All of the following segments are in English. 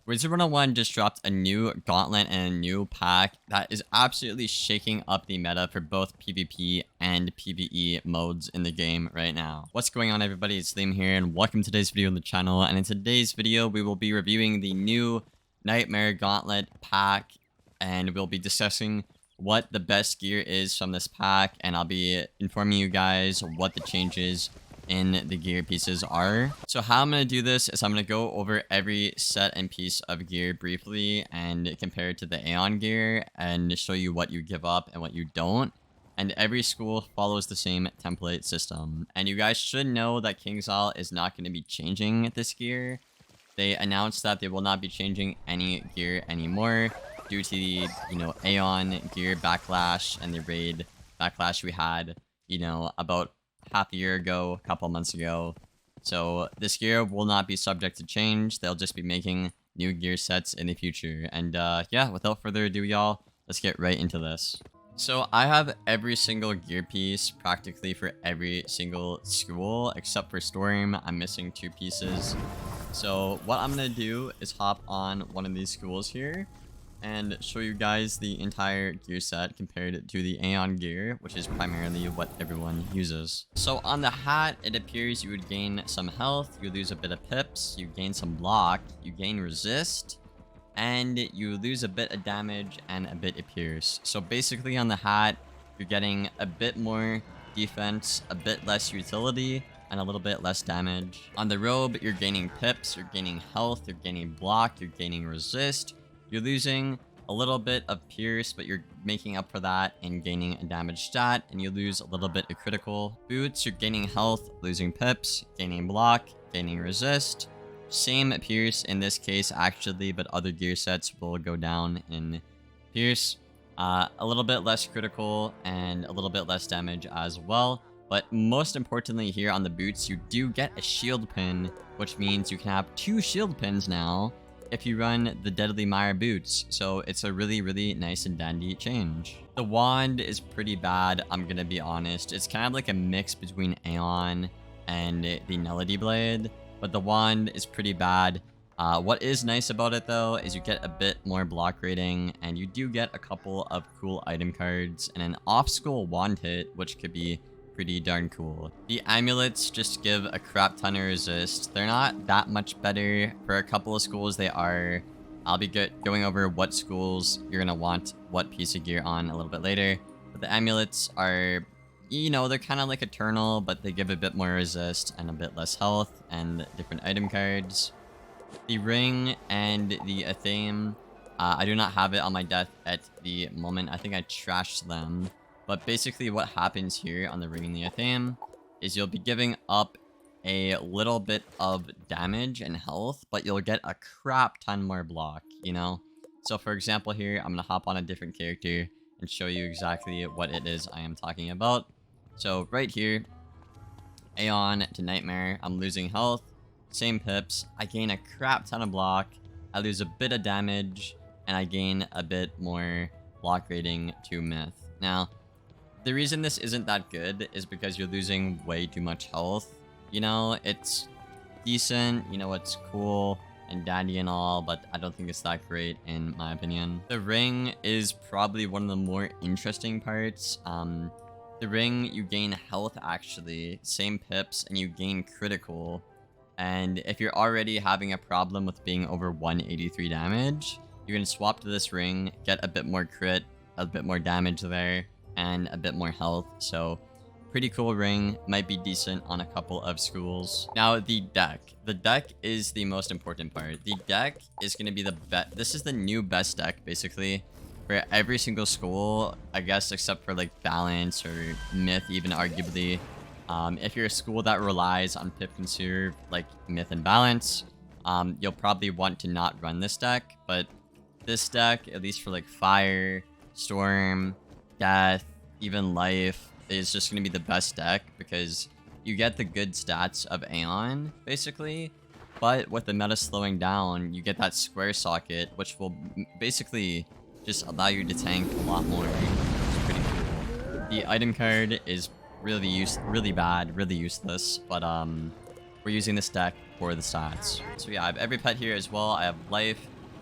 Wizard101 just dropped a new gauntlet and a new pack that is absolutely shaking up the meta for both PvP and PvE modes in the game right now. What's going on, everybody? It's Liam here, and welcome to today's video on the channel. And in today's video, we will be reviewing the new Nightmare Gauntlet pack, and we'll be discussing what the best gear is from this pack, and I'll be informing you guys what the changes in the gear pieces are. So how I'm going to do this is I'm going to go over every set and piece of gear briefly and compare it to the Aeon gear and show you what you give up and what you don't. And every school follows the same template system. And you guys should know that KingsIsle is not going to be changing this gear. They announced that they will not be changing any gear anymore due to the, Aeon gear backlash and the raid backlash we had, about half a year ago, a couple months ago. So this gear will not be subject to change. They'll just be making new gear sets in the future. And yeah, without further ado, y'all, let's get right into this. So I have every single gear piece practically for every single school except for Storm. I'm missing 2 pieces. So what I'm gonna do is hop on one of these schools here and show you guys the entire gear set compared to the Aeon gear, which is primarily what everyone uses. So on the hat, it appears you would gain some health, you lose a bit of pips, you gain some block, you gain resist, and you lose a bit of damage and a bit of pierce. So basically on the hat, you're getting a bit more defense, a bit less utility, and a little bit less damage. On the robe, you're gaining pips, you're gaining health, you're gaining block, you're gaining resist. You're losing a little bit of pierce, but you're making up for that and gaining a damage stat, and you lose a little bit of critical. Boots, you're gaining health, losing pips, gaining block, gaining resist. Same pierce in this case, actually, but other gear sets will go down in pierce. A little bit less critical and a little bit less damage as well. But most importantly here on the boots, you do get a shield pin, which means you can have 2 shield pins now if you run the Deadly Mire boots. So it's a really, really nice and dandy change. The wand is pretty bad, I'm gonna be honest. It's kind of like a mix between Aeon and the Melody Blade, but the wand is pretty bad. What is nice about it though is you get a bit more block rating, and you do get a couple of cool item cards and an off-school wand hit, which could be pretty darn cool. The amulets just give a crap ton of resist. They're not that much better. For a couple of schools they are. I'll be going over what schools you're gonna want what piece of gear on a little bit later. But the amulets are, they're kind of like Eternal, but they give a bit more resist and a bit less health and different item cards. The ring and the Athame, I do not have it on my death at the moment. I think I trashed them. But basically what happens here on the ring and the Athame is you'll be giving up a little bit of damage and health, but you'll get a crap ton more block, So for example here, I'm going to hop on a different character and show you exactly what it is I am talking about. So right here, Aeon to Nightmare, I'm losing health, same pips, I gain a crap ton of block, I lose a bit of damage, and I gain a bit more block rating to Myth. Now, the reason this isn't that good is because you're losing way too much health. It's decent, it's cool and dandy and all, but I don't think it's that great in my opinion. The ring is probably one of the more interesting parts. The ring, you gain health actually, same pips, and you gain critical. And if you're already having a problem with being over 183 damage, you can swap to this ring, get a bit more crit, a bit more damage there, and a bit more health. So pretty cool ring, might be decent on a couple of schools. Now the deck. The deck is the most important part. The deck is going to be the best. This is the new best deck basically for every single school, I guess, except for like Balance or Myth even arguably. If you're a school that relies on pip conserve like Myth and Balance, you'll probably want to not run this deck. But this deck, at least for like Fire, Storm, Death, even Life, is just going to be the best deck because you get the good stats of Aeon basically, but with the meta slowing down, you get that square socket, which will basically just allow you to tank a lot more, which is pretty cool. The item card is really bad, really useless, but we're using this deck for the stats. So yeah, I have every pet here as well. I have Life,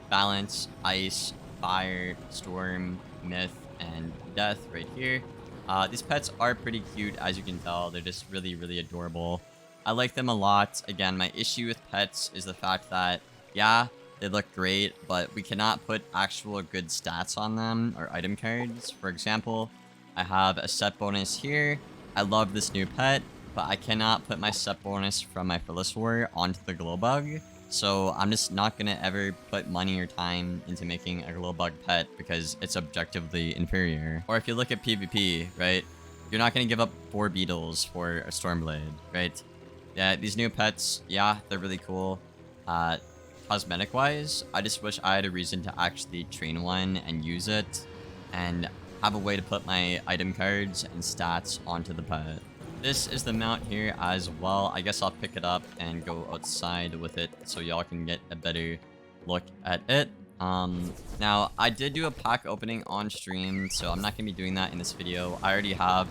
balance, ice, fire, storm, myth, and death right here. These pets are pretty cute, as you can tell. They're just really, really adorable. I like them a lot. Again, my issue with pets is the fact that, yeah, they look great, but we cannot put actual good stats on them or item cards. For example, I have a set bonus here. I love this new pet, but I cannot put my set bonus from my Phylliswar onto the Glowbug. So I'm just not going to ever put money or time into making a Glowbug pet because it's objectively inferior. Or if you look at PvP, right? You're not going to give up 4 beetles for a Stormblade, right? Yeah, these new pets, yeah, they're really cool. Cosmetic-wise, I just wish I had a reason to actually train one and use it and have a way to put my item cards and stats onto the pet. This is the mount here as well. I guess I'll pick it up and go outside with it so y'all can get a better look at it. Now, I did do a pack opening on stream, so I'm not going to be doing that in this video. I already have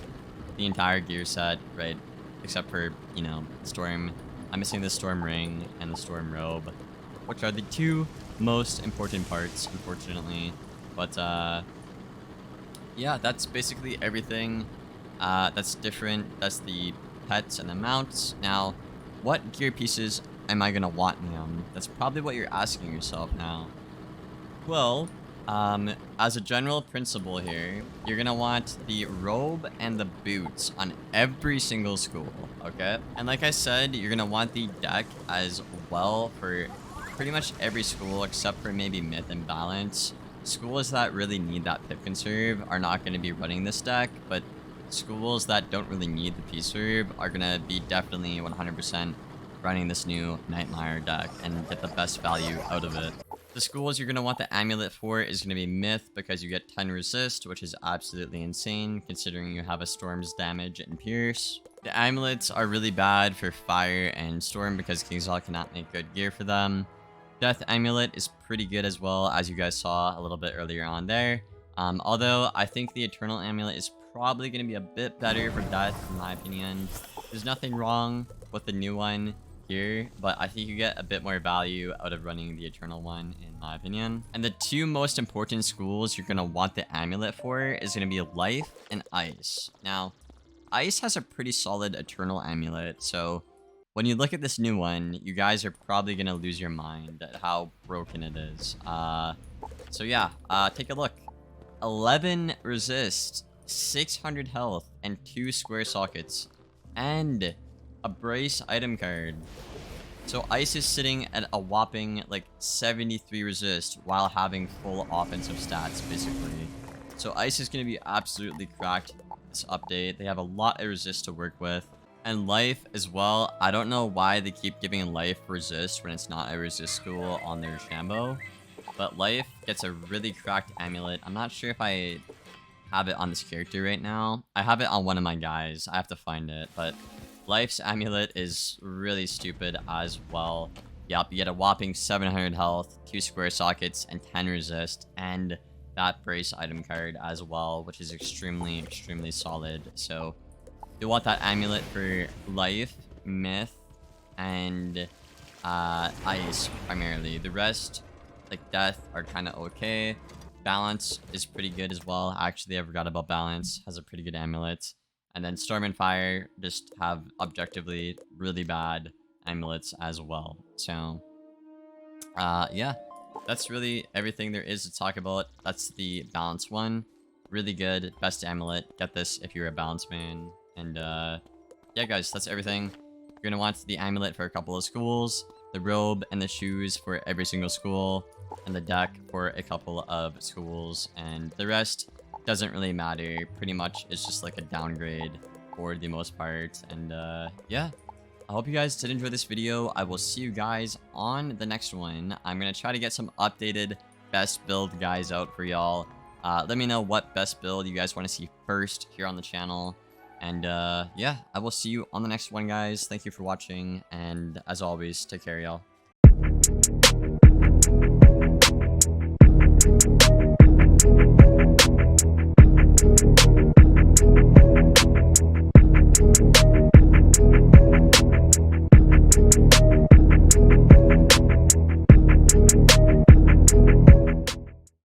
the entire gear set, right? Except for, you know, Storm. I'm missing the Storm Ring and the Storm Robe, which are the 2 most important parts, unfortunately. But, yeah, that's basically everything. That's different. That's the pets and the mounts. Now, what gear pieces am I gonna want in them? That's probably what you're asking yourself now. Well, as a general principle here, you're gonna want the robe and the boots on every single school, okay? And like I said, you're gonna want the deck as well for pretty much every school except for maybe Myth and Balance. Schools that really need that pip conserve are not going to be running this deck, but schools that don't really need the P-Serve are going to be definitely 100% running this new Nightmare deck and get the best value out of it. The schools you're going to want the amulet for is going to be Myth because you get 10 resist, which is absolutely insane considering you have a Storm's damage and Pierce. The amulets are really bad for Fire and Storm because Kingslaw cannot make good gear for them. Death Amulet is pretty good as well, as you guys saw a little bit earlier on there. Although I think the Eternal Amulet is probably going to be a bit better for Death, in my opinion. There's nothing wrong with the new one here, but I think you get a bit more value out of running the Eternal one, in my opinion. And the 2 most important schools you're going to want the Amulet for is going to be Life and Ice. Now, Ice has a pretty solid Eternal Amulet, so when you look at this new one, you guys are probably going to lose your mind at how broken it is. So yeah, take a look. 11 resist, 600 health, and 2 square sockets. And a brace item card. So Ice is sitting at a whopping like 73 resist while having full offensive stats, basically. So Ice is going to be absolutely cracked this update. They have a lot of resist to work with. And Life as well. I don't know why they keep giving Life resist when it's not a resist school on their Shambo. But Life gets a really cracked amulet. I'm not sure if I have it on this character right now. I have it on one of my guys. I have to find it. But Life's amulet is really stupid as well. Yep, you get a whopping 700 health, 2 square sockets, and 10 resist. And that brace item card as well, which is extremely, extremely solid. So you want that amulet for Life, Myth, and Ice primarily. The rest, like Death, are kind of okay. Balance is pretty good as well. Actually, I forgot about Balance. Has a pretty good amulet. And then Storm and Fire just have objectively really bad amulets as well. So, yeah. That's really everything there is to talk about. That's the Balance one. Really good. Best amulet. Get this if you're a Balance man. And, yeah, guys, that's everything. You're going to want the amulet for a couple of schools, the robe and the shoes for every single school, and the deck for a couple of schools, and the rest doesn't really matter. Pretty much it's just like a downgrade for the most part. And, yeah. I hope you guys did enjoy this video. I will see you guys on the next one. I'm going to try to get some updated best build guys out for y'all. Let me know what best build you guys want to see first here on the channel. And, yeah, I will see you on the next one, guys. Thank you for watching, and as always, take care, y'all.